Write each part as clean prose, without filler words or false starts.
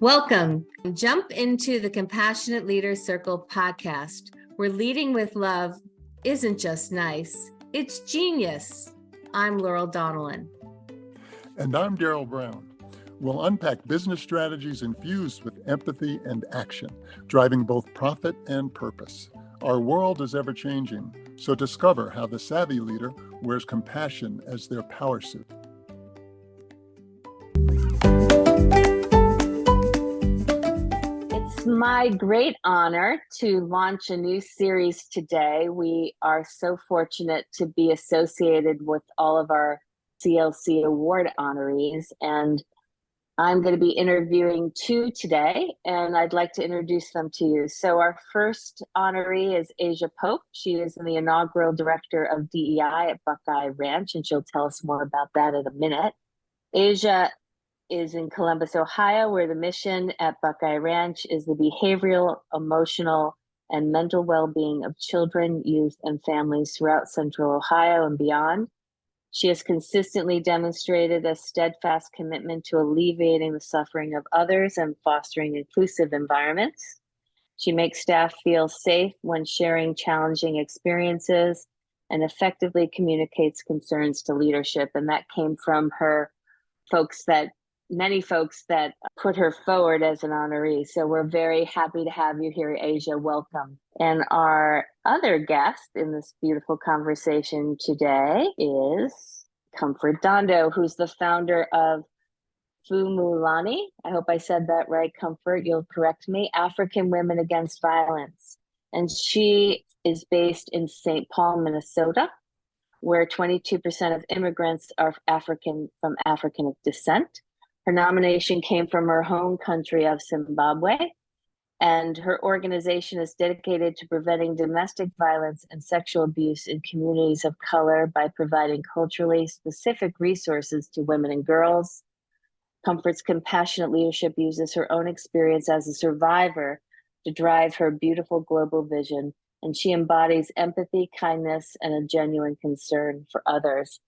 Welcome. Jump into the Compassionate Leaders Circle podcast, where leading with love isn't just nice, it's genius. I'm Laurel Donnellan. And I'm Darryl Brown. We'll unpack business strategies infused with empathy and action, driving both profit and purpose. Our world is ever-changing, so discover how the savvy leader wears compassion as their power suit. It's my great honor to launch a new series today. We are so fortunate to be associated with all of our CLC award honorees, and I'm going to be interviewing two today, and I'd like to introduce them to you. So our first honoree is Asia Pope. She is the Inaugural Director of DEI at Buckeye Ranch, and she'll tell us more about that in a minute. Asia is in Columbus, Ohio, where the mission at Buckeye Ranch is the behavioral, emotional, and mental well-being of children, youth, and families throughout Central Ohio and beyond. She has consistently demonstrated a steadfast commitment to alleviating the suffering of others and fostering inclusive environments. She makes staff feel safe when sharing challenging experiences and effectively communicates concerns to leadership. And that came from her many folks that put her forward as an honoree. So we're very happy to have you here, Asia. Welcome. And our other guest in this beautiful conversation today is Comfort Dondo, who's the founder of Phumulani. I hope I said that right, Comfort. You'll correct me. African Women Against Violence. And she is based in St. Paul, Minnesota, where 22% of immigrants are from African descent. Her nomination came from her home country of Zimbabwe, and her organization is dedicated to preventing domestic violence and sexual abuse in communities of color by providing culturally specific resources to women and girls. Comfort's compassionate leadership uses her own experience as a survivor to drive her beautiful global vision, and she embodies empathy, kindness, and a genuine concern for others.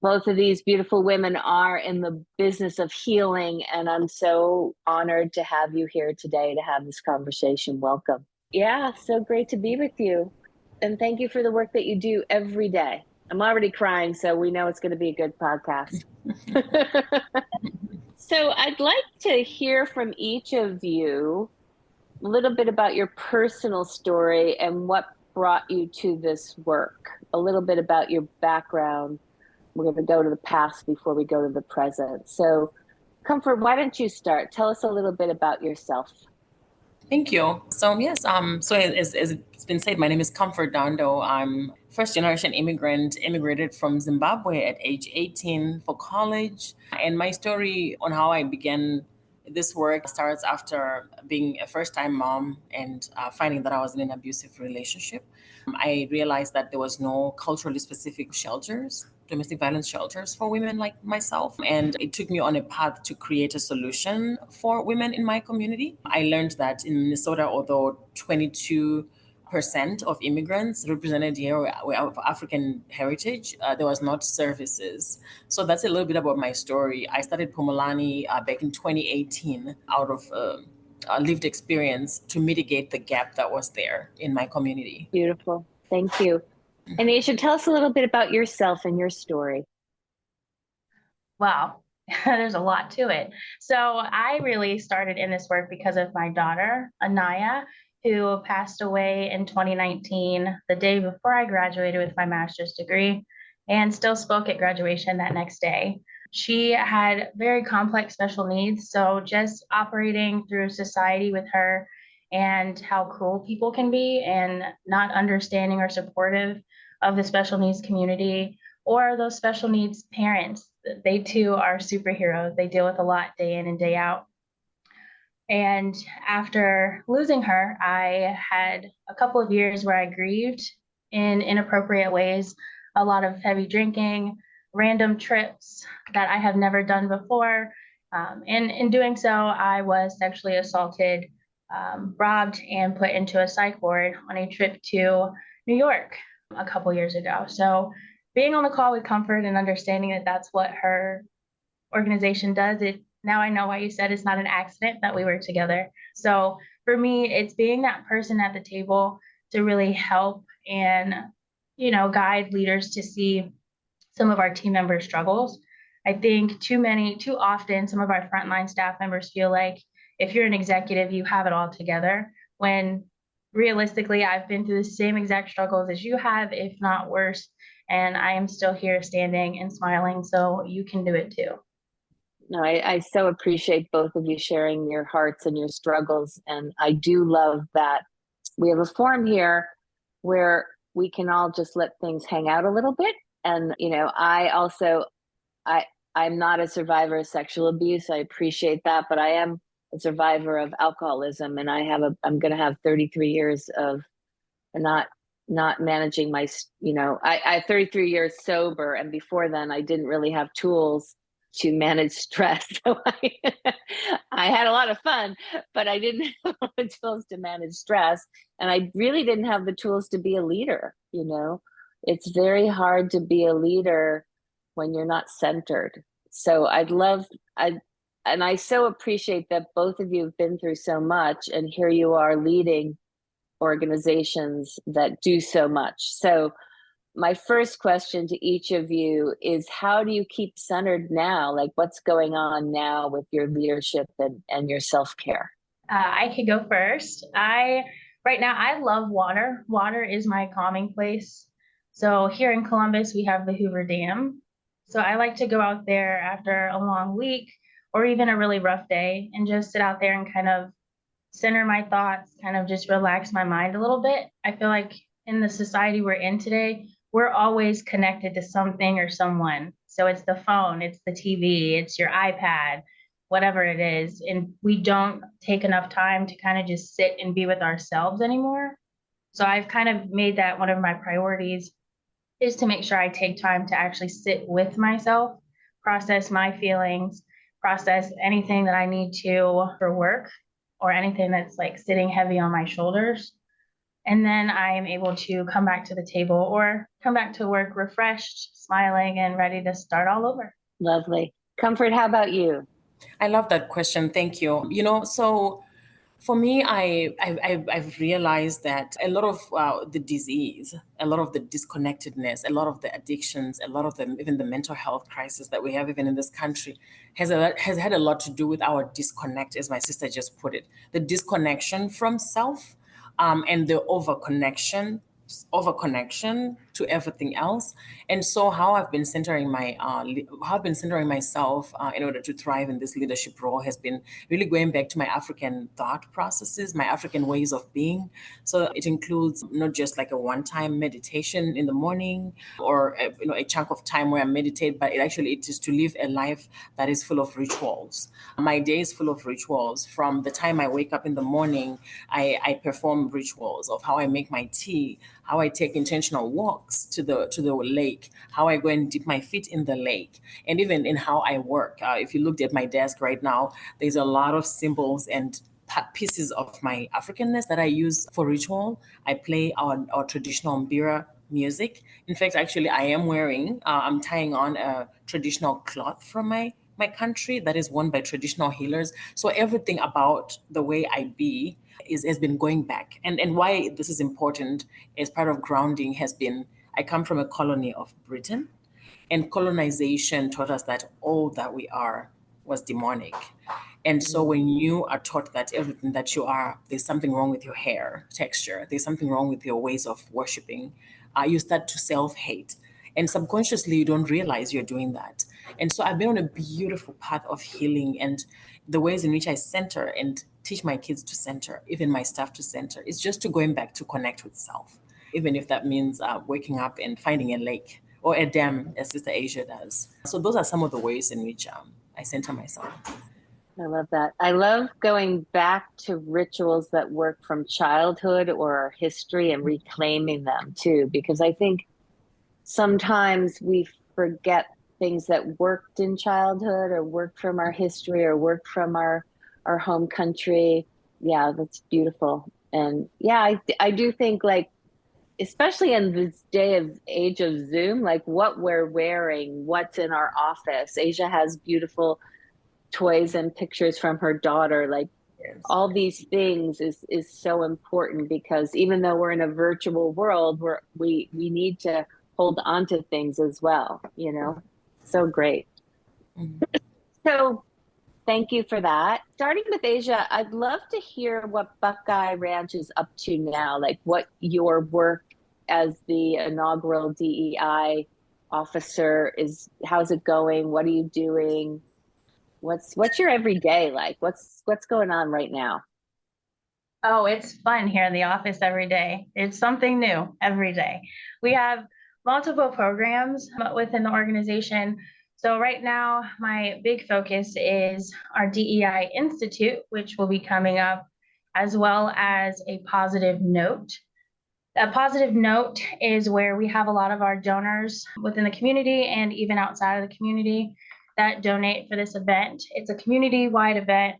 Both of these beautiful women are in the business of healing, and I'm so honored to have you here today to have this conversation. Welcome. Yeah, so great to be with you. And thank you for the work that you do every day. I'm already crying, so we know it's going to be a good podcast. So I'd like to hear from each of you a little bit about your personal story and what brought you to this work, a little bit about your background. We're going to go to the past before we go to the present. So, Comfort, why don't you start? Tell us a little bit about yourself. Thank you. So yes, so as it's been said, my name is Comfort Dondo. I'm first generation immigrant, immigrated from Zimbabwe at age 18 for college. And my story on how I began this work starts after being a first-time mom and finding that I was in an abusive relationship. I realized that there was no culturally specific shelters, domestic violence shelters for women like myself. And it took me on a path to create a solution for women in my community. I learned that in Minnesota, although 22% of immigrants represented here were of African heritage, there was not services. So that's a little bit about my story. I started Phumulani back in 2018 out of a lived experience to mitigate the gap that was there in my community. Beautiful. Thank you. And Aisha, tell us a little bit about yourself and your story. Wow, there's a lot to it. So I really started in this work because of my daughter, Anaya, who passed away in 2019, the day before I graduated with my master's degree, and still spoke at graduation that next day. She had very complex special needs, so just operating through society with her and how cruel people can be and not understanding or supportive of the special needs community or those special needs parents. They too are superheroes. They deal with a lot day in and day out. And after losing her, I had a couple of years where I grieved in inappropriate ways, a lot of heavy drinking, random trips that I have never done before. And in doing so, I was sexually assaulted, robbed, and put into a psych ward on a trip to New York a couple years ago. So being on the call with Comfort and understanding that that's what her organization does, it now I know why you said it's not an accident that we were together. So for me, it's being that person at the table to really help and, guide leaders to see some of our team members' struggles. I think too often, some of our frontline staff members feel like if you're an executive, you have it all together. When realistically, I've been through the same exact struggles as you have, if not worse. And I am still here standing and smiling. So you can do it too. No, I so appreciate both of you sharing your hearts and your struggles. And I do love that we have a forum here where we can all just let things hang out a little bit. And, I'm not a survivor of sexual abuse. I appreciate that, but I am a survivor of alcoholism. And I'm going to have 33 years of not managing I 33 years sober. And before then I didn't really have tools to manage stress. So I had a lot of fun, but I didn't have the tools to manage stress. And I really didn't have the tools to be a leader. It's very hard to be a leader when you're not centered. So I so appreciate that both of you have been through so much, and here you are leading organizations that do so much. So my first question to each of you is, how do you keep centered now? Like, what's going on now with your leadership and your self-care? I could go first. Right now, I love water. Water is my calming place. So here in Columbus, we have the Hoover Dam. So I like to go out there after a long week or even a really rough day and just sit out there and kind of center my thoughts, kind of just relax my mind a little bit. I feel like in the society we're in today, we're always connected to something or someone. So it's the phone, it's the TV, it's your iPad, whatever it is. And we don't take enough time to kind of just sit and be with ourselves anymore. So I've kind of made that one of my priorities, is to make sure I take time to actually sit with myself, process my feelings, process anything that I need to for work or anything that's like sitting heavy on my shoulders. And then I am able to come back to the table or come back to work refreshed, smiling, and ready to start all over. Lovely. Comfort, how about you? I love that question. Thank you. So for me, I've realized that a lot of the disease, a lot of the disconnectedness, a lot of the addictions, a lot of even the mental health crisis that we have even in this country has had a lot to do with our disconnect, as my sister just put it, the disconnection from self, and the overconnection to everything else. And so how I've been centering myself in order to thrive in this leadership role has been really going back to my African thought processes, my African ways of being. So it includes not just like a one-time meditation in the morning or a chunk of time where I meditate, but it is to live a life that is full of rituals. My day is full of rituals. From the time I wake up in the morning, I perform rituals of how I make my tea, how I take intentional walks to the lake, how I go and dip my feet in the lake, and even in how I work. If you looked at my desk right now, there's a lot of symbols and pieces of my Africanness that I use for ritual. I play our traditional mbira music. In fact, actually, I'm tying on a traditional cloth from my country that is worn by traditional healers. So everything about the way I be has been going back. And why this is important as part of grounding has been, I come from a colony of Britain, and colonization taught us that all that we are was demonic. And so when you are taught that everything that you are, there's something wrong with your hair texture, there's something wrong with your ways of worshiping, you start to self-hate. And subconsciously, you don't realize you're doing that. And so I've been on a beautiful path of healing, and the ways in which I center and teach my kids to center, even my staff to center, is just to going back to connect with self, even if that means waking up and finding a lake or a dam, as Sister Asia does. So those are some of the ways in which I center myself. I love that. I love going back to rituals that work from childhood or our history and reclaiming them too, because I think sometimes we forget things that worked in childhood or worked from our history or worked from our home country. Yeah, that's beautiful. And yeah, I do think, like, especially in this age of Zoom, like what we're wearing, what's in our office. Asia has beautiful toys and pictures from her daughter. Like Yes. all these things is so important, because even though we're in a virtual world, we need to hold on to things as well, you know. So great. Mhm. So thank you for that. Starting with Asia, I'd love to hear what Buckeye Ranch is up to now, like what your work as the inaugural DEI officer is. How's it going? What are you doing? What's your everyday like? What's going on right now? Oh, it's fun here in the office every day. It's something new every day. We have multiple programs within the organization. So right now, my big focus is our DEI Institute, which will be coming up, as well as a positive note. A positive note is where we have a lot of our donors within the community and even outside of the community that donate for this event. It's a community-wide event.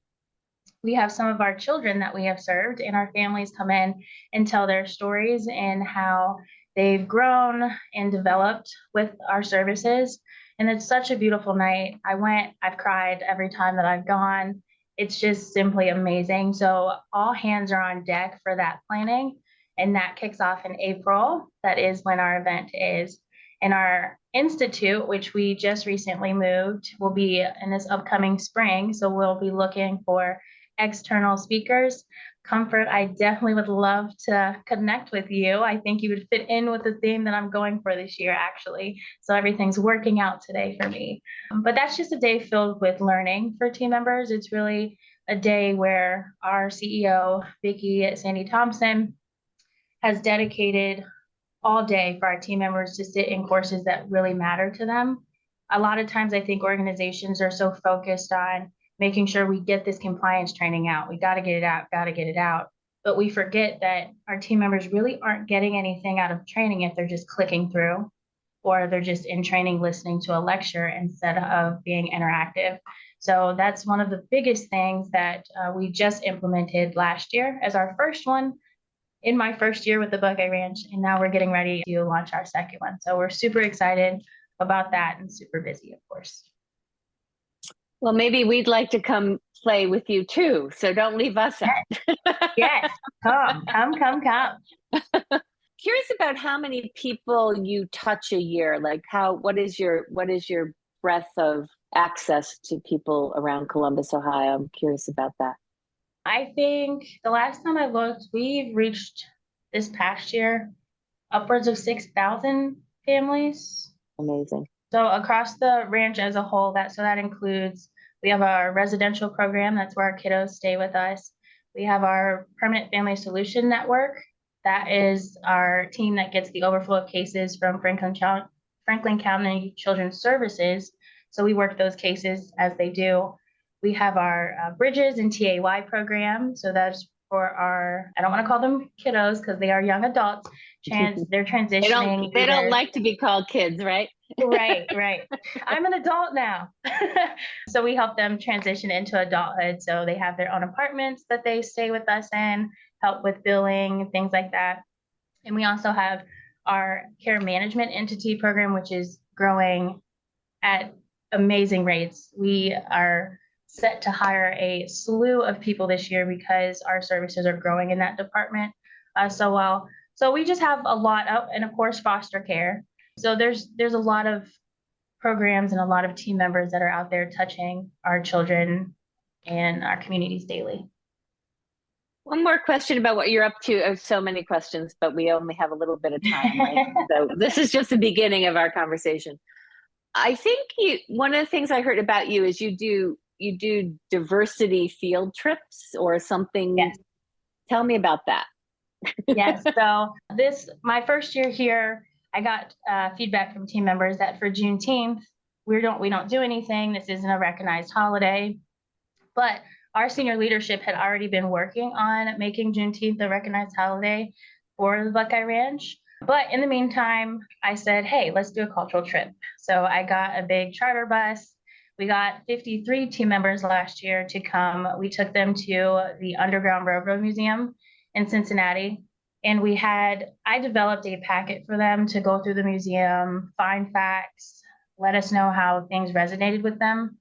We have some of our children that we have served, and our families come in and tell their stories and how they've grown and developed with our services. And it's such a beautiful night. I've cried every time that I've gone. It's just simply amazing. So all hands are on deck for that planning. And that kicks off in April. That is when our event is. And our institute, which we just recently moved, will be in this upcoming spring. So we'll be looking for external speakers. Comfort, I definitely would love to connect with you. I think you would fit in with the theme that I'm going for this year, actually. So everything's working out today for me. But that's just a day filled with learning for team members. It's really a day where our CEO, Vicki Sandy Thompson, has dedicated all day for our team members to sit in courses that really matter to them. A lot of times I think organizations are so focused on making sure we get this compliance training out. We got to get it out, got to get it out. But we forget that our team members really aren't getting anything out of training if they're just clicking through, or they're just in training listening to a lecture instead of being interactive. So that's one of the biggest things that we just implemented last year as our first one in my first year with the Buckeye Ranch, and now we're getting ready to launch our second one. So we're super excited about that and super busy, of course. Well, maybe we'd like to come play with you too. So don't leave us out. Yes, come. Curious about how many people you touch a year. Like what is your breadth of access to people around Columbus, Ohio? I'm curious about that. I think the last time I looked, we've reached this past year upwards of 6,000 families. Amazing. So across the ranch as a whole, that includes, we have our residential program, that's where our kiddos stay with us. We have our permanent family solution network. That is our team that gets the overflow of cases from Franklin County Children's Services. So we work those cases as they do. We have our Bridges and TAY program. So that's for our, I don't want to call them kiddos because they are young adults. They're transitioning. They don't like to be called kids, right? Right. I'm an adult now. So we help them transition into adulthood. So they have their own apartments that they stay with us in, help with billing, things like that. And we also have our care management entity program, which is growing at amazing rates. We are set to hire a slew of people this year because our services are growing in that department so well. So we just have a lot of, and of course, foster care. So there's a lot of programs and a lot of team members that are out there touching our children and our communities daily. One more question about what you're up to. I have so many questions, but we only have a little bit of time, right? So this is just the beginning of our conversation. I think one of the things I heard about you is you do diversity field trips or something. Yes. Tell me about that. Yes. So my first year here, I got feedback from team members that for Juneteenth, we don't do anything. This isn't a recognized holiday, but our senior leadership had already been working on making Juneteenth a recognized holiday for the Buckeye Ranch. But in the meantime, I said, hey, let's do a cultural trip. So I got a big charter bus. We got 53 team members last year to come. We took them to the Underground Railroad Museum in Cincinnati. And I developed a packet for them to go through the museum, find facts, let us know how things resonated with them.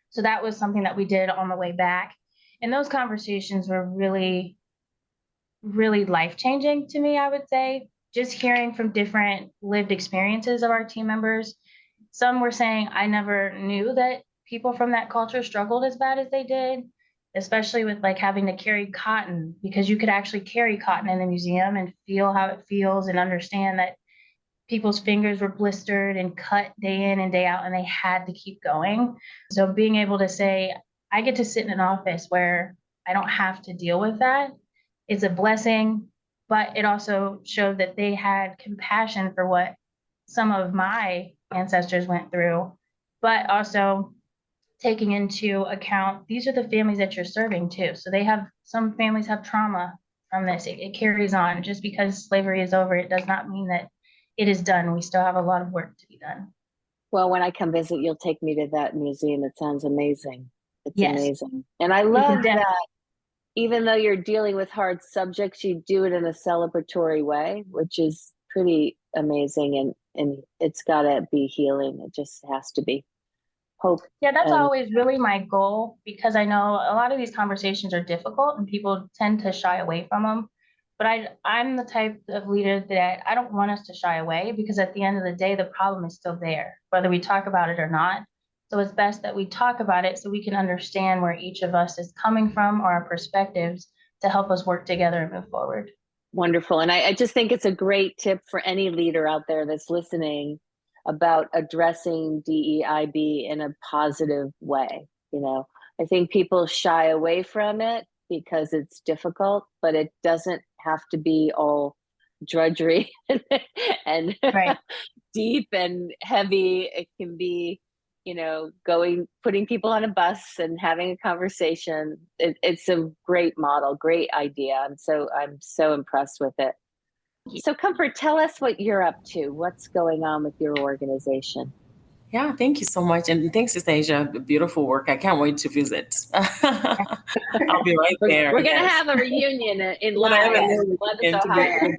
So that was something that we did on the way back. And those conversations were really, really life-changing to me, I would say. Just hearing from different lived experiences of our team members. Some were saying, I never knew that people from that culture struggled as bad as they did, especially with like having to carry cotton, because you could actually carry cotton in the museum and feel how it feels and understand that people's fingers were blistered and cut day in and day out, and they had to keep going. So being able to say, I get to sit in an office where I don't have to deal with that is a blessing, but it also showed that they had compassion for what some of my ancestors went through, but also taking into account these are the families that you're serving too. So they have, some families have trauma from this. It carries on. Just because slavery is over, it does not mean that it is done. We still have a lot of work to be done. Well, when I come visit, you'll take me to that museum. It sounds amazing. It's Yes. amazing. And I love that even though you're dealing with hard subjects, you do it in a celebratory way, which is pretty amazing. And it's got to be healing. It just has to be. Hope. Yeah, that's always really my goal, because I know a lot of these conversations are difficult and people tend to shy away from them. But I'm the type of leader that I don't want us to shy away, because at the end of the day, the problem is still there, whether we talk about it or not. So it's best that we talk about it so we can understand where each of us is coming from, or our perspectives, to help us work together and move forward. Wonderful. And I just think it's a great tip for any leader out there that's listening about addressing DEIB in a positive way. You know, I think people shy away from it because it's difficult, but it doesn't have to be all drudgery and right. deep and heavy. It can be, you know, putting people on a bus and having a conversation. It's a great model, great idea. I'm so impressed with it. So Comfort, tell us what you're up to. What's going on with your organization? Yeah, thank you so much. And thanks, Sister Asia. Beautiful work. I can't wait to visit. I'll be right there. We're going to have a reunion in London, Ohio.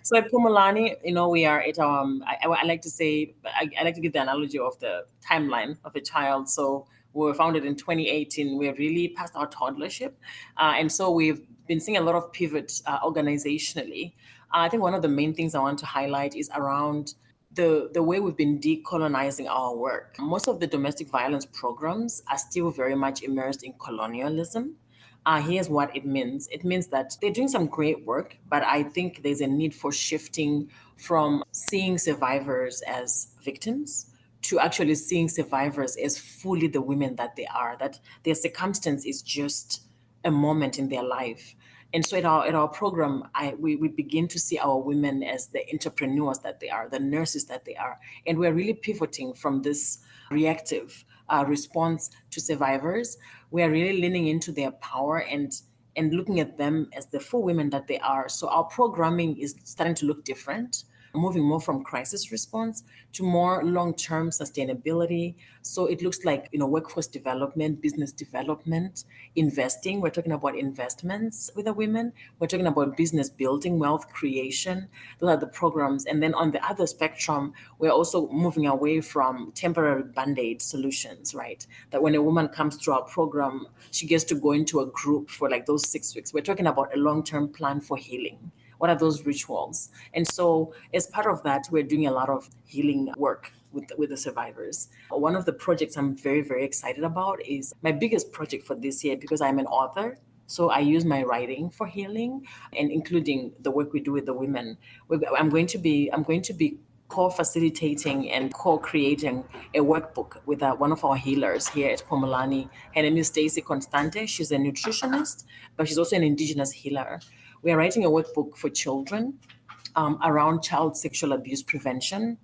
So at Phumulani, you know, we are at, I like to say, I like to give the analogy of the timeline of a child. So we were founded in 2018. We're really past our toddlership. And so we've been seeing a lot of pivots organizationally. I think one of the main things I want to highlight is around the way we've been decolonizing our work. Most of the domestic violence programs are still very much immersed in colonialism. Here's what it means. It means that they're doing some great work, but I think there's a need for shifting from seeing survivors as victims to actually seeing survivors as fully the women that they are, that their circumstance is just a moment in their life. And so at our program, we begin to see our women as the entrepreneurs that they are, the nurses that they are. And we're really pivoting from this reactive response to survivors. We're really leaning into their power and looking at them as the full women that they are. So our programming is starting to look different, moving more from crisis response to more long-term sustainability. So it looks like, you know, workforce development, business development, investing. We're talking about investments with the women. We're talking about business building, wealth creation. Those are the programs. And then on the other spectrum, we're also moving away from temporary band-aid solutions, right? That when a woman comes through our program, she gets to go into a group for like those 6 weeks. We're talking about a long-term plan for healing. What are those rituals? And so as part of that, we're doing a lot of healing work with the survivors. One of the projects I'm very, very excited about is my biggest project for this year, because I'm an author. So I use my writing for healing, and including the work we do with the women. I'm going to be co-facilitating and co-creating a workbook with one of our healers here at Phumulani. Her name is Stacey Constante. She's a nutritionist, but she's also an indigenous healer. We are writing a workbook for children around child sexual abuse prevention.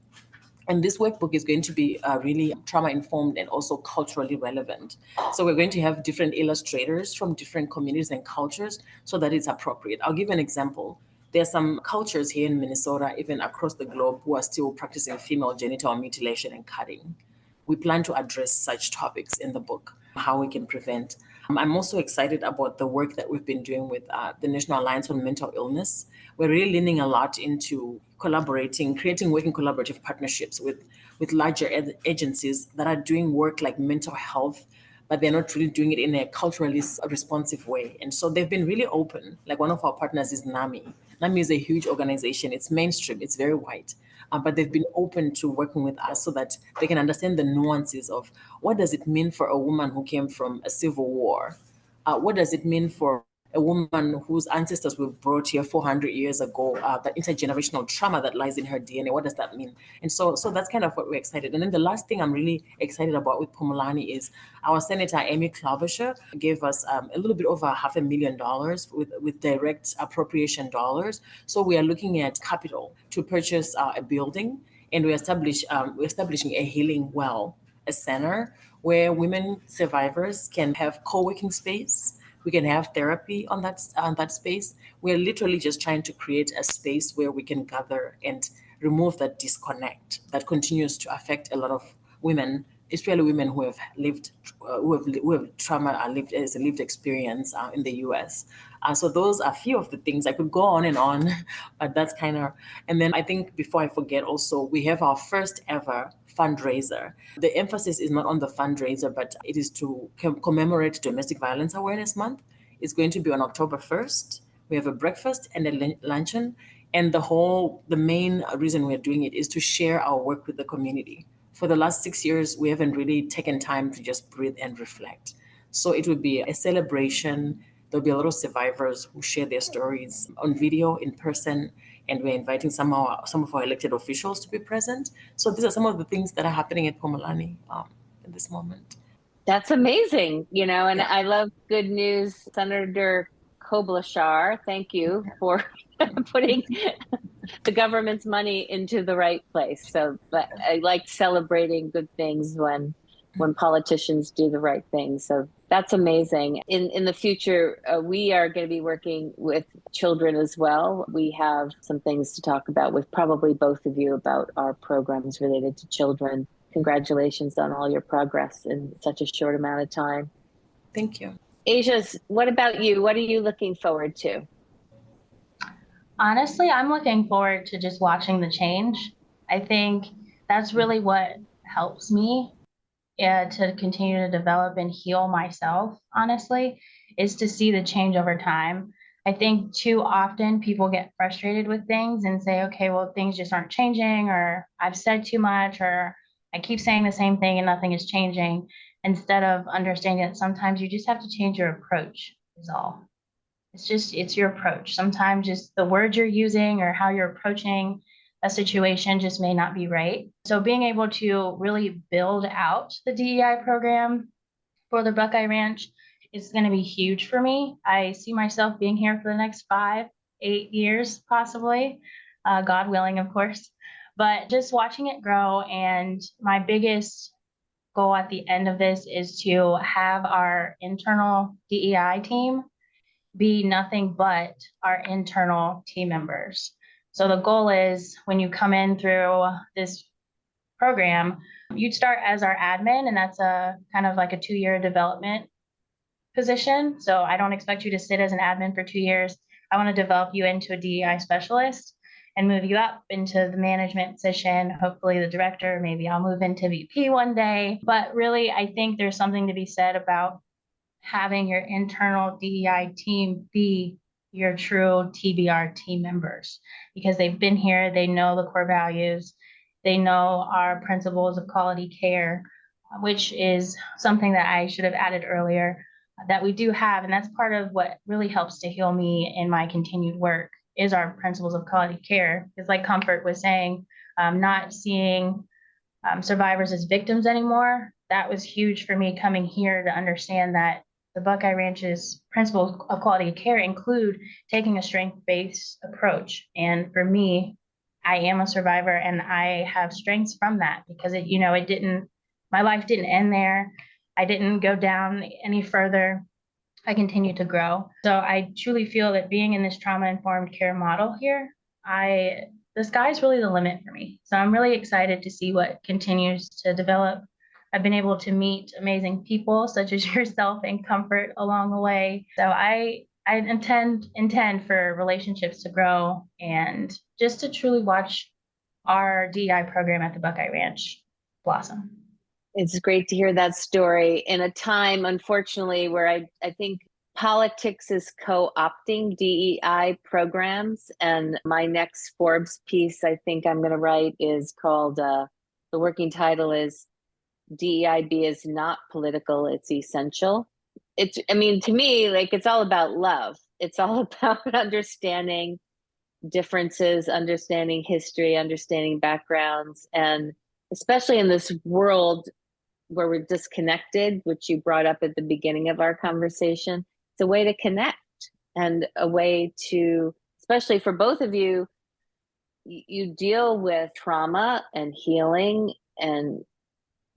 And this workbook is going to be really trauma-informed and also culturally relevant. So we're going to have different illustrators from different communities and cultures so that it's appropriate. I'll give an example. There are some cultures here in Minnesota, even across the globe, who are still practicing female genital mutilation and cutting. We plan to address such topics in the book, how we can prevent. I'm also excited about the work that we've been doing with the National Alliance on Mental Illness. We're really leaning a lot into collaborating, creating working collaborative partnerships with with larger agencies that are doing work like mental health, but they're not really doing it in a culturally responsive way. And so they've been really open. Like one of our partners is NAMI. NAMI is a huge organization. It's mainstream. It's very white. But they've been open to working with us so that they can understand the nuances of what does it mean for a woman who came from a civil war? What does it mean for a woman whose ancestors were brought here 400 years ago, that intergenerational trauma that lies in her DNA, what does that mean? And so that's kind of what we're excited. And then the last thing I'm really excited about with Phumulani is our Senator Amy Klobuchar gave us a little bit over $500,000 with direct appropriation dollars. So we are looking at capital to purchase a building, and we're establishing a healing well, a center where women survivors can have co-working space. We can have therapy on that space. We're literally just trying to create a space where we can gather and remove that disconnect that continues to affect a lot of women, especially women who have lived, who have trauma lived as a lived experience in the U.S. So those are a few of the things. I could go on, but that's kind of. And then I think before I forget, also we have our first ever fundraiser. The emphasis is not on the fundraiser, but it is to commemorate Domestic Violence Awareness Month. It's going to be on October 1st. We have a breakfast and a luncheon. And the main reason we're doing it is to share our work with the community. For the last 6 years, we haven't really taken time to just breathe and reflect. So it would be a celebration. There'll be a lot of survivors who share their stories on video, in person, and we're inviting some of our elected officials to be present. So these are some of the things that are happening at Phumulani at this moment. That's amazing, and Yeah. I love good news. Senator Klobuchar, thank you for putting the government's money into the right place. So but I like celebrating good things when politicians do the right thing. So that's amazing. In the future, we are going to be working with children as well. We have some things to talk about with probably both of you about our programs related to children. Congratulations on all your progress in such a short amount of time. Thank you. Asia, what about you? What are you looking forward to? Honestly, I'm looking forward to just watching the change. I think that's really what helps me to continue to develop and heal myself, honestly, is to see the change over time. I think too often people get frustrated with things and say, okay, well, things just aren't changing, or I've said too much, or I keep saying the same thing and nothing is changing, instead of understanding that sometimes you just have to change your approach, is all. It's your approach. Sometimes just the words you're using or how you're approaching a situation just may not be right. So being able to really build out the DEI program for the Buckeye Ranch is going to be huge for me. I see myself being here for the next 5, 8 years, possibly, God willing, of course. But just watching it grow, and my biggest goal at the end of this is to have our internal DEI team be nothing but our internal team members. So the goal is when you come in through this program, you'd start as our admin, and that's a kind of like a 2-year development position. So I don't expect you to sit as an admin for 2 years. I want to develop you into a DEI specialist and move you up into the management position, hopefully the director. Maybe I'll move into VP one day. But really, I think there's something to be said about having your internal DEI team be your true TBR team members, because they've been here, they know the core values, they know our principles of quality care, which is something that I should have added earlier, that we do have. And that's part of what really helps to heal me in my continued work, is our principles of quality care. It's like Comfort was saying, not seeing survivors as victims anymore. That was huge for me coming here to understand that the Buckeye Ranch's principles of quality of care include taking a strength-based approach. And for me, I am a survivor, and I have strengths from that, because my life didn't end there. I didn't go down any further. I continue to grow. So I truly feel that being in this trauma-informed care model here, the sky's really the limit for me. So I'm really excited to see what continues to develop. I've been able to meet amazing people such as yourself and Comfort along the way. So I intend for relationships to grow, and just to truly watch our DEI program at the Buckeye Ranch blossom. It's great to hear that story in a time, unfortunately, where I think politics is co-opting DEI programs. And my next Forbes piece I think I'm going to write is called, the working title is DEIB is not political, it's essential. I mean, to me, like, it's all about love. It's all about understanding differences, understanding history, understanding backgrounds, and especially in this world where we're disconnected, which you brought up at the beginning of our conversation. It's a way to connect and a way to, especially for both of you, you deal with trauma and healing and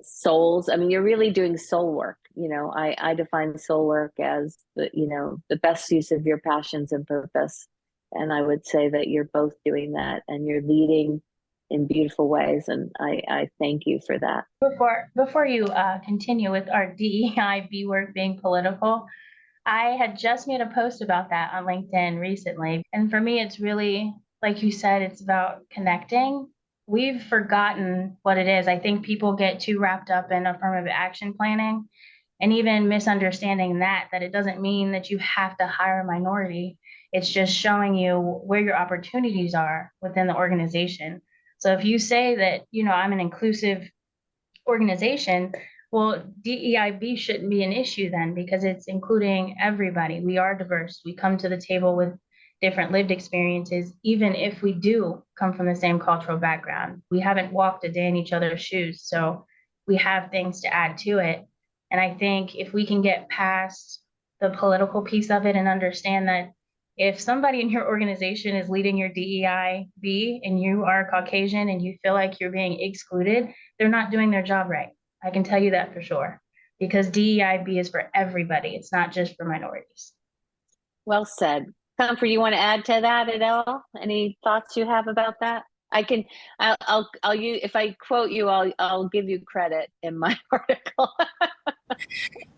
souls. I mean, you're really doing soul work. You know, I define soul work as the best use of your passions and purpose. And I would say that you're both doing that, and you're leading in beautiful ways. And I thank you for that. Before you continue with our DEIB work being political, I had just made a post about that on LinkedIn recently. And for me, it's really, like you said, it's about connecting. We've forgotten what it is. I think people get too wrapped up in affirmative action planning and even misunderstanding that it doesn't mean that you have to hire a minority. It's just showing you where your opportunities are within the organization. So if you say that, I'm an inclusive organization, well, DEIB shouldn't be an issue then, because it's including everybody. We are diverse. We come to the table with different lived experiences, even if we do come from the same cultural background. We haven't walked a day in each other's shoes, so we have things to add to it. And I think if we can get past the political piece of it and understand that if somebody in your organization is leading your DEIB and you are Caucasian and you feel like you're being excluded, they're not doing their job right. I can tell you that for sure, because DEIB is for everybody. It's not just for minorities. Well said. Comfort, you want to add to that at all? Any thoughts you have about that? I'll use, if I quote you, I'll give you credit in my article.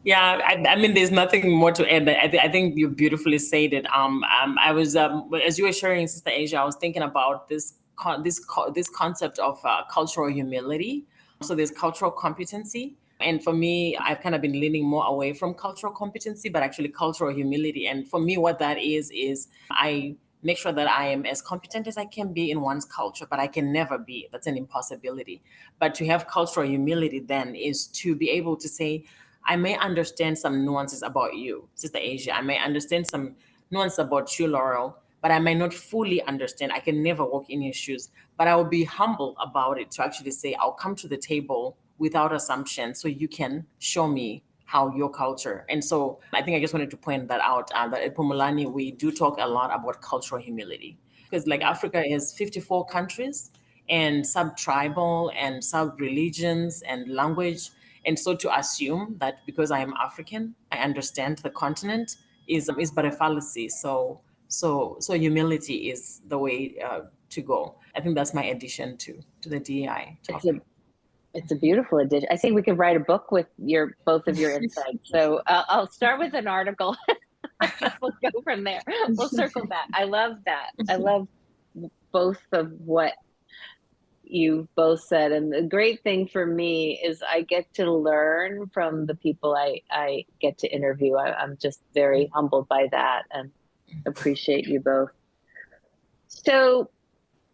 Yeah, I mean, there's nothing more to add. I think you beautifully said it. I was, as you were sharing, Sister Asia, I was thinking about this concept of cultural humility. So there's cultural competency. And for me, I've kind of been leaning more away from cultural competency, but actually cultural humility. And for me, what that is I make sure that I am as competent as I can be in one's culture, but I can never be. That's an impossibility. But to have cultural humility then is to be able to say, I may understand some nuances about you, Sister Asia. I may understand some nuances about you, Laurel, but I may not fully understand. I can never walk in your shoes, but I will be humble about it to actually say, I'll come to the table without assumption so you can show me how your culture. And so I think I just wanted to point that out, that at Phumulani, we do talk a lot about cultural humility, because like Africa is 54 countries and sub-tribal and sub-religions and language. And so to assume that because I am African, I understand the continent is but a fallacy. So humility is the way to go. I think that's my addition to the DEI topic. It's a beautiful addition. I think we could write a book with both of your insights. So I'll start with an article. We'll go from there. We'll circle back. I love that. I love both of what you both said. And the great thing for me is I get to learn from the people I get to interview. I'm just very humbled by that and appreciate you both. So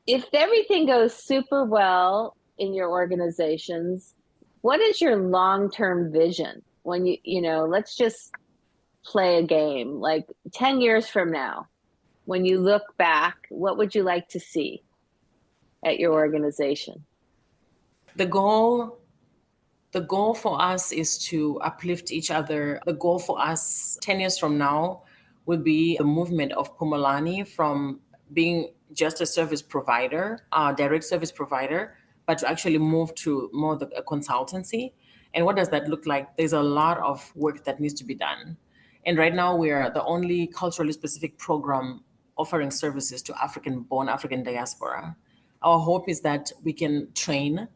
if everything goes super well in your organizations, what is your long-term vision? When let's just play a game, like 10 years from now, when you look back, what would you like to see at your organization? The goal for us is to uplift each other. The goal for us 10 years from now would be the movement of Phumulani from being just a service provider, direct service provider, but to actually move to more a consultancy. And what does that look like? There's a lot of work that needs to be done. And right now we are the only culturally specific program offering services to African-born African diaspora. Our hope is that we can train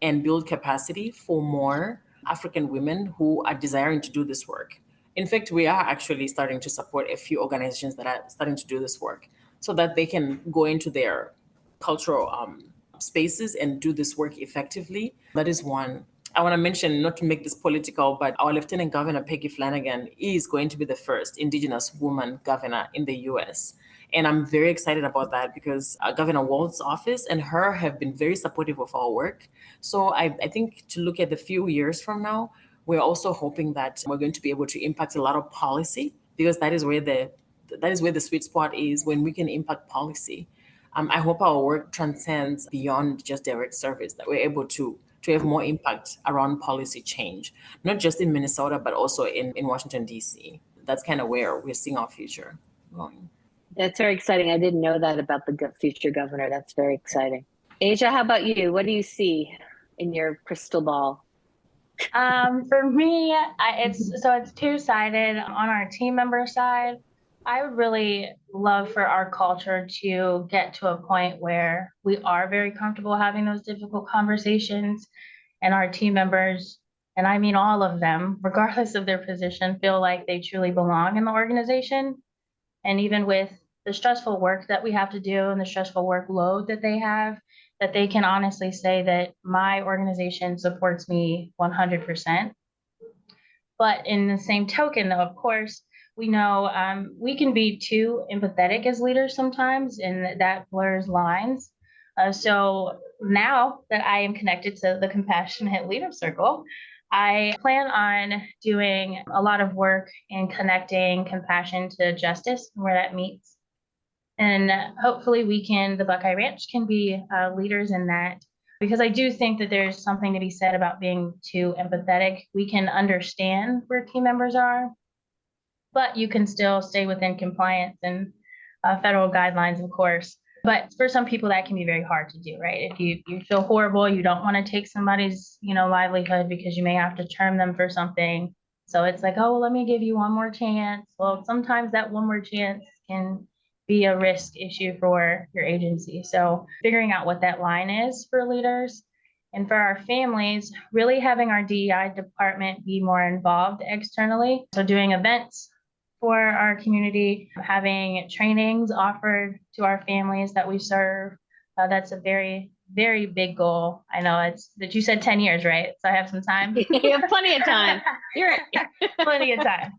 and build capacity for more African women who are desiring to do this work. In fact, we are actually starting to support a few organizations that are starting to do this work so that they can go into their cultural spaces and do this work effectively. That is one. I want to mention, not to make this political, but our Lieutenant Governor, Peggy Flanagan, is going to be the first Indigenous woman governor in the US. And I'm very excited about that because Governor Walt's office and her have been very supportive of our work. So I think to look at the few years from now, we're also hoping that we're going to be able to impact a lot of policy, because that is where the sweet spot is, when we can impact policy. I hope our work transcends beyond just direct service, that we're able to have more impact around policy change, not just in Minnesota, but also in Washington, D.C. That's kind of where we're seeing our future going. That's very exciting. I didn't know that about the future governor. That's very exciting. Asia, how about you? What do you see in your crystal ball? For me, it's two-sided. On our team member side, I would really love for our culture to get to a point where we are very comfortable having those difficult conversations, and our team members, and I mean all of them, regardless of their position, feel like they truly belong in the organization. And even with the stressful work that we have to do and the stressful workload that they have, that they can honestly say that my organization supports me 100%. But in the same token, though, of course, we know we can be too empathetic as leaders sometimes, and that blurs lines. So now that I am connected to the Compassionate Leader Circle, I plan on doing a lot of work in connecting compassion to justice, where that meets. And hopefully the Buckeye Ranch can be leaders in that, because I do think that there's something to be said about being too empathetic. We can understand where team members are, but you can still stay within compliance and federal guidelines, of course. But for some people, that can be very hard to do, right? If you feel horrible, you don't want to take somebody's, livelihood because you may have to term them for something. So it's like, oh, well, let me give you one more chance. Well, sometimes that one more chance can be a risk issue for your agency. So figuring out what that line is for leaders. And for our families, really having our DEI department be more involved externally. So doing events for our community, having trainings offered to our families that we serve. That's a very, very big goal. I know it's that you said 10 years, right? So I have some time. You have plenty of time. You're plenty of time.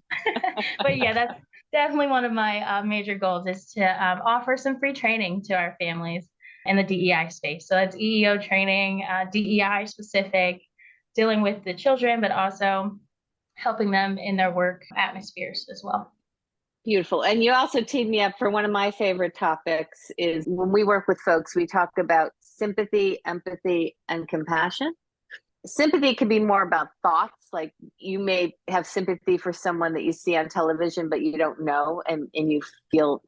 But yeah, that's definitely one of my major goals, is to offer some free training to our families in the DEI space. So that's EEO training, DEI specific, dealing with the children, but also helping them in their work atmospheres as well. Beautiful. And you also teed me up for one of my favorite topics. Is when we work with folks, we talk about sympathy, empathy, and compassion. Sympathy could be more about thoughts, like you may have sympathy for someone that you see on television, but you don't know, and you feel,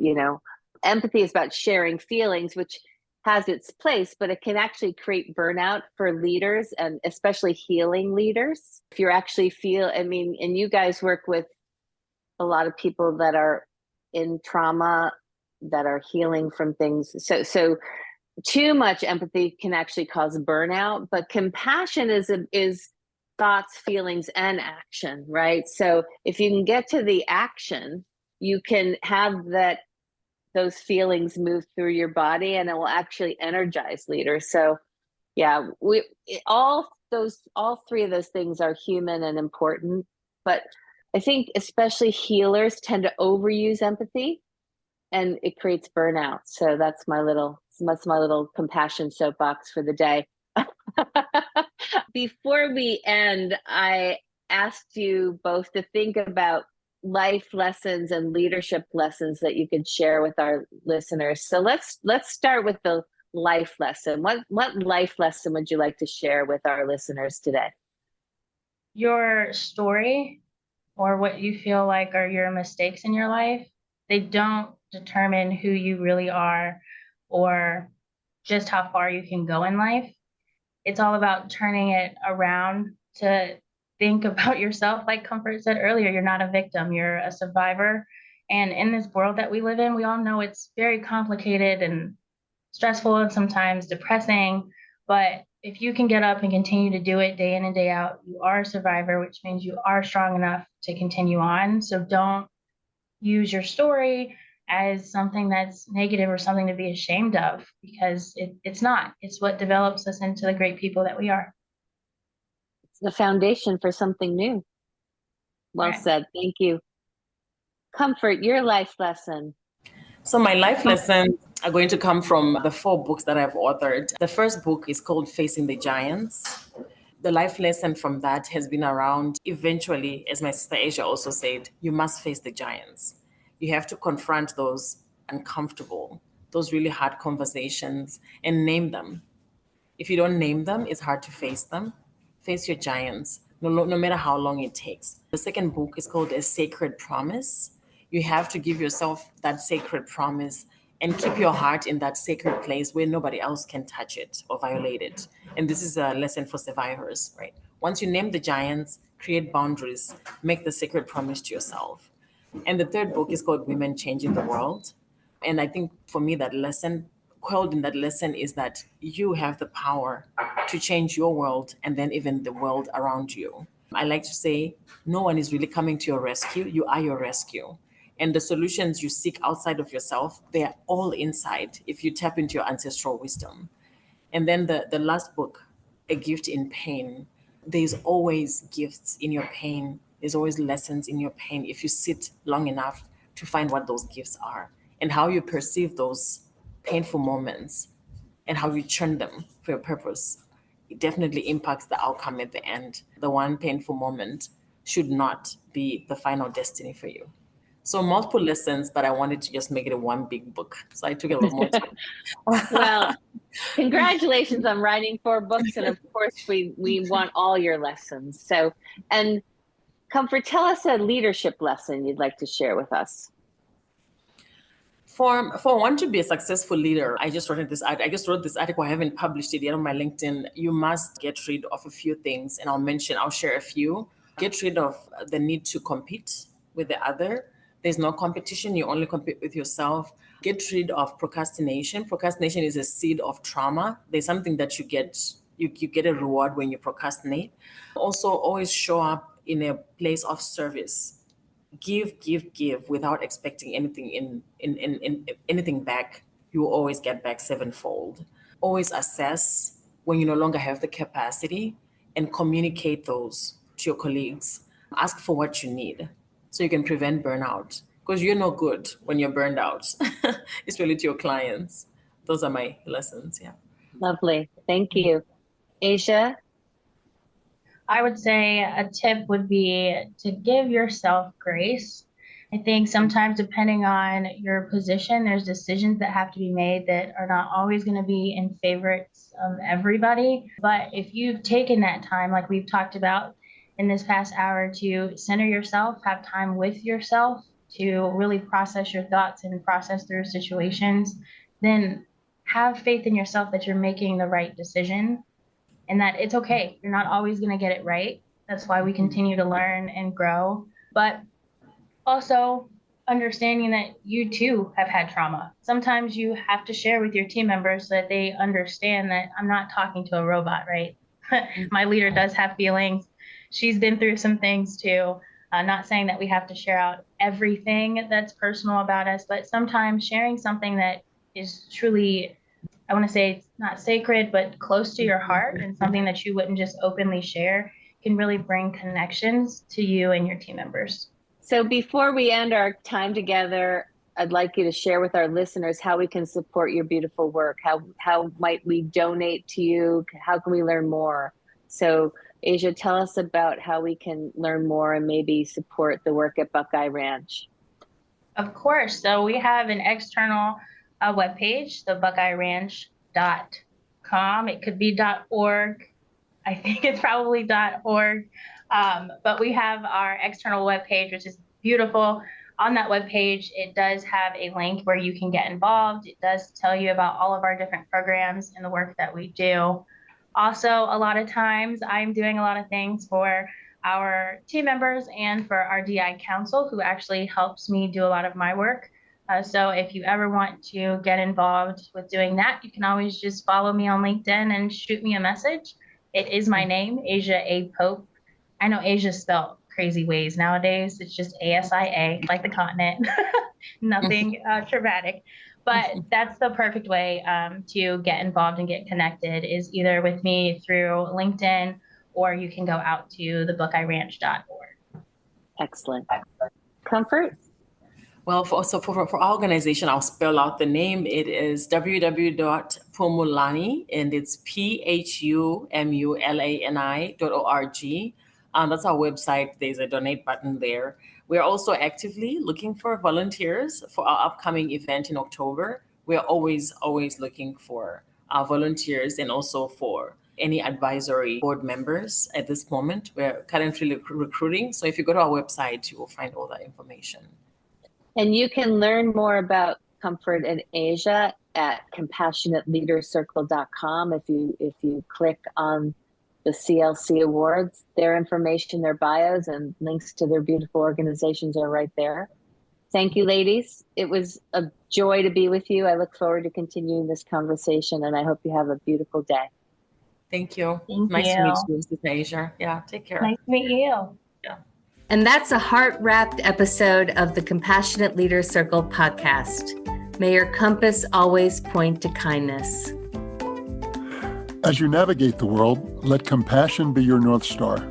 empathy is about sharing feelings, which has its place, but it can actually create burnout for leaders, and especially healing leaders. If you actually and you guys work with a lot of people that are in trauma, that are healing from things. So too much empathy can actually cause burnout, but compassion is thoughts, feelings, and action, right? So if you can get to the action, you can have those feelings move through your body, and it will actually energize leaders. So yeah, all three of those things are human and important, but I think especially healers tend to overuse empathy, and it creates burnout. So that's my little compassion soapbox for the day. Before we end, I asked you both to think about life lessons and leadership lessons that you could share with our listeners. So let's start with the life lesson. What life lesson would you like to share with our listeners today? Your story, or what you feel like are your mistakes in your life, they don't determine who you really are or just how far you can go in life. It's all about turning it around to think about yourself. Like Comfort said earlier, you're not a victim, you're a survivor. And in this world that we live in, we all know it's very complicated and stressful and sometimes depressing. But if you can get up and continue to do it day in and day out, you are a survivor, which means you are strong enough to continue on. So don't use your story as something that's negative or something to be ashamed of, because it's not. It's what develops us into the great people that we are. It's the foundation for something new. Well Right. said. Thank you. Comfort, your life lesson. So my life lessons are going to come from the 4 books that I've authored. The first book is called Facing the Giants. The life lesson from that has been around eventually, as my sister Asia also said, you must face the giants. You have to confront those uncomfortable, those really hard conversations and name them. If you don't name them, it's hard to face them. Face your giants, no matter how long it takes. The second book is called A Sacred Promise. You have to give yourself that sacred promise and keep your heart in that sacred place where nobody else can touch it or violate it. And this is a lesson for survivors, right? Once you name the giants, create boundaries, make the sacred promise to yourself. And the third book is called Women Changing the World. And I think for me, that lesson, quelled in that lesson, is that you have the power to change your world and then even the world around you. I like to say, no one is really coming to your rescue. You are your rescue. And the solutions you seek outside of yourself, they are all inside if you tap into your ancestral wisdom. And then the last book, A Gift in Pain. There's always gifts in your pain. There's always lessons in your pain if you sit long enough to find what those gifts are and how you perceive those painful moments and how you churn them for your purpose. It definitely impacts the outcome at the end. The one painful moment should not be the final destiny for you. So multiple lessons, but I wanted to just make it a one big book. So I took a little more time. Well, congratulations on writing 4 books. And of course, we want all your lessons. So, and Comfort, tell us a leadership lesson you'd like to share with us. For one to be a successful leader, I just wrote this article. I haven't published it yet on my LinkedIn. You must get rid of a few things, and I'll share a few. Get rid of the need to compete with the other. There's no competition. You only compete with yourself. Get rid of procrastination. Procrastination is a seed of trauma. There's something that you get a reward when you procrastinate. Also, always show up in a place of service. Give without expecting anything in anything back. You will always get back sevenfold. Always assess when you no longer have the capacity and communicate those to your colleagues. Ask for what you need so you can prevent burnout, because you're no good when you're burned out, especially to your clients. Those are my lessons. Yeah. Lovely. Thank you. Asia? I would say a tip would be to give yourself grace. I think sometimes, depending on your position, there's decisions that have to be made that are not always going to be in favorites of everybody. But if you've taken that time, like we've talked about in this past hour, to center yourself, have time with yourself, to really process your thoughts and process through situations, then have faith in yourself that you're making the right decision and that it's okay. You're not always going to get it right. That's why we continue to learn and grow. But also understanding that you too have had trauma. Sometimes you have to share with your team members so that they understand that I'm not talking to a robot, right? My leader does have feelings. She's been through some things too. Not saying that we have to share out everything that's personal about us, but sometimes sharing something that is truly, I want to say it's not sacred, but close to your heart and something that you wouldn't just openly share can really bring connections to you and your team members. So before we end our time together, I'd like you to share with our listeners how we can support your beautiful work. How might we donate to you? How can we learn more? So Asia, tell us about how we can learn more and maybe support the work at Buckeye Ranch. Of course. So we have an external webpage, the buckeyeranch.com. It could be .org. I think it's probably .org. But we have our external webpage, which is beautiful. On that webpage, it does have a link where you can get involved. It does tell you about all of our different programs and the work that we do. Also, a lot of times I'm doing a lot of things for our team members and for our DI council, who actually helps me do a lot of my work. So if you ever want to get involved with doing that, you can always just follow me on LinkedIn and shoot me a message. It is my name, Asia A. Pope. I know Asia spelled crazy ways nowadays. It's just ASIA, like the continent, nothing traumatic. But that's the perfect way to get involved and get connected is either with me through LinkedIn, or you can go out to the buckeyeranch.org. Excellent. Comfort? Well, for our organization, I'll spell out the name. It is www.Phumulani, and it's PHUMULANI.org. That's our website. There's a donate button there. We're also actively looking for volunteers for our upcoming event in October. We're always looking for volunteers and also for any advisory board members at this moment. We're currently recruiting. So if you go to our website, you will find all that information. And you can learn more about Comfort in Asia at compassionateleadercircle.com. If you click on the CLC Awards, their information, their bios, and links to their beautiful organizations are right there. Thank you, ladies. It was a joy to be with you. I look forward to continuing this conversation, and I hope you have a beautiful day. Thank you. Thank nice you. to meet you, Sister Asia. Yeah, take care. Nice to meet you. Yeah. And that's a heart-wrapped episode of the Compassionate Leader Circle podcast. May your compass always point to kindness. As you navigate the world, let compassion be your North Star.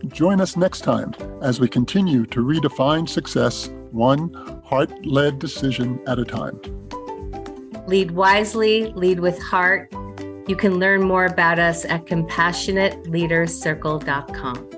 Join us next time as we continue to redefine success one heart-led decision at a time. Lead wisely, lead with heart. You can learn more about us at compassionateleadercircle.com.